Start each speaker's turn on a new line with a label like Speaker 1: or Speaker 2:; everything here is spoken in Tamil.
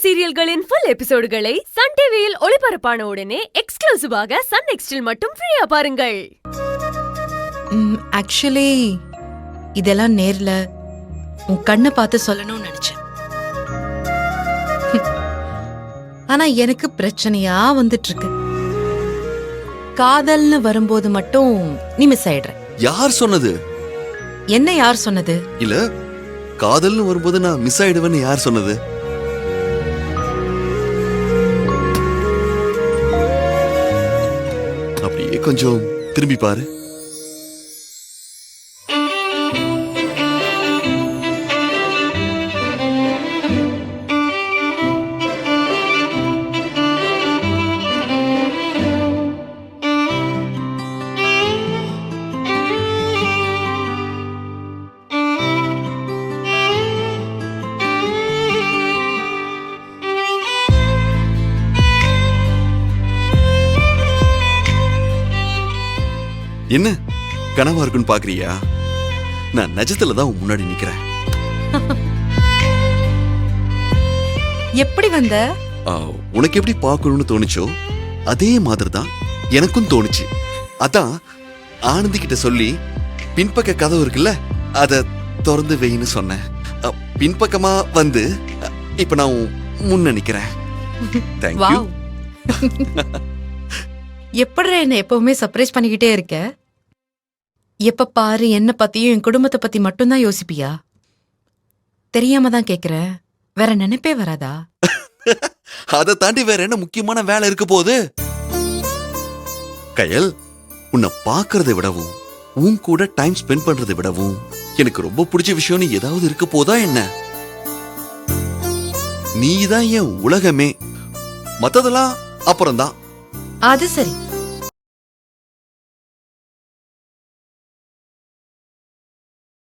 Speaker 1: சீரியல்களின் ஃபுல் எபிசோடுகளை சன் டிவியில் ஒளிபரப்பான உடனே எக்ஸ்க்ளூசிவாக சன் நெக்ஸ்டில் மட்டும் ஃப்ரீயா பாருங்கள்.
Speaker 2: ஆக்சுவலி இதெல்லாம் நேர்ல உன் கண்ணை பார்த்து சொல்லணும்னு நினைச்சேன். ஆனா எனக்கு பிரச்சனையா வந்துட்டு இருக்கு. காதல்னு வரும்போது மட்டும் நீ மிஸ் ஆயிடுற.
Speaker 3: யார் சொன்னது?
Speaker 2: என்ன யார் சொன்னது?
Speaker 3: இல்ல, காதல்னு வரும்போது நான் மிஸ் ஆயிடுவேன்னு யார் சொன்னது? அப்படியே கொஞ்சம் திரும்பி பாரு. என்ன கனவா இருக்குன்னு பாக்குறியா? நான் நிஜத்துலதான் உன் முன்னாடி நிக்கிறேன்.
Speaker 2: எப்படி வந்த?
Speaker 3: உனக்கு எப்படி பாக்கணும்னு தோணுச்சோ அதே மாதிரிதான் எனக்கும் தோணுச்சு. அதான் ஆனந்தி கிட்ட சொல்லி பின்பக்க கதவு இருக்குல்ல, அத திறந்து வைன்னு சொன்னேன். பின்பக்கமா வந்து இப்ப நான் முன்ன நிக்கிறேன். தேங்க்யூ.
Speaker 2: எப்படி என்ன எப்பவுமே சர்ப்ரைஸ் பண்ணிக்கிட்டே இருக்க? எப்ப பாரு என்ன பத்தியும் என் குடும்பத்தை பத்தி மட்டும்தான் யோசிப்பியா? தெரியாம தான் கேக்குறேன். வேற நினைப்பே வராதா?
Speaker 3: அதை தாண்டி வேற என்ன முக்கியமான வேலை இருக்க போகுது? கயல், உன்னை பாக்குறதை விடவும் உன் கூட டைம் ஸ்பெண்ட் பண்றதை விடவும் எனக்கு ரொம்ப பிடிச்ச விஷயம்னு ஏதாவது இருக்க போதா என்ன? நீதான் என் உலகமே, மத்ததெல்லாம் அப்புறம்தான்.
Speaker 2: அது சரி,